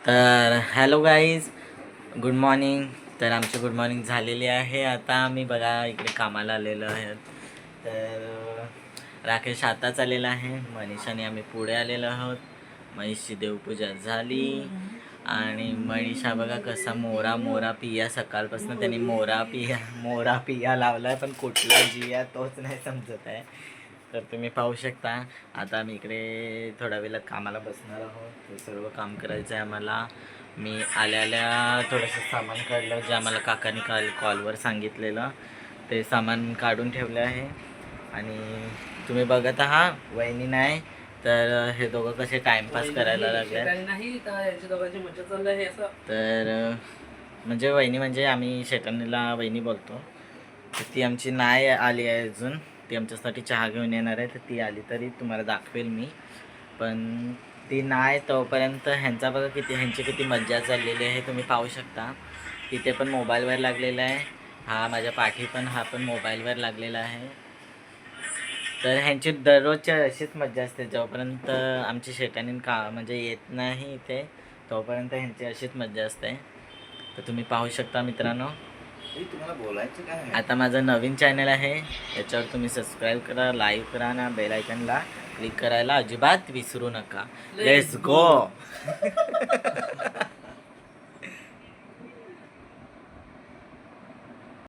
तर hello guys, good morning. तर आमची गुड मॉर्निंग झालेली आहे. आता आम्ही बघा इकडे कामाला आलेलो आहे. तर राकेश आताच आलेला आहे, मनीषाने आम्ही पुढे आलेलो आहोत. मनीषची देवपूजा झाली आणि मनीषा बघा कसा मोरा मोरा पिया, सकाळपासून त्यांनी मोरा पिया लावलाय, पण कुठला जिया तोच नाही समजत आहे. तर तुम्ही पाहू शकता. आता आम्ही इकडे थोड्या वेळात कामाला बसणार आहोत. ते सर्व काम करायचं आहे आम्हाला. मी आल्या थोडंसं सामान काढलं, जे आम्हाला काकाने कॉलवर सांगितलेलं ते सामान काढून ठेवलं आहे. आणि तुम्ही बघत आहात, वहिनी नाही तर हे दोघं कसे टाइमपास करायला लागले. तर म्हणजे वहिनी म्हणजे आम्ही शेटाणीला वहिनी बोलतो. तर ती आमची नाही आली आहे अजून. ती आमच्यासाठी चहा घेऊन येणार आहे. तर ती आली तरी तुम्हाला दाखवेल मी. पण ती नाही तोपर्यंत ह्यांची किती मज्जा चाललेली आहे तुम्ही पाहू शकता. तिथे पण मोबाईलवर लागलेला आहे. माझ्या पाठी पण पण मोबाईलवर लागलेला आहे. तर ह्यांची दररोजच्या अशीच मज्जा असते. जोपर्यंत आमची शेटाणी म्हणजे येत नाही इथे तोपर्यंत ह्यांची अशीच मज्जा असते. तर तुम्ही पाहू शकता मित्रांनो. तुम्हाला बोलायचं काय? आता माझं नवीन चॅनल आहे, याच्यावर तुम्ही सबस्क्राईब करा, लाईक करा ना, बेल आयकनला क्लिक करायला अजिबात विसरू नका. Let's go.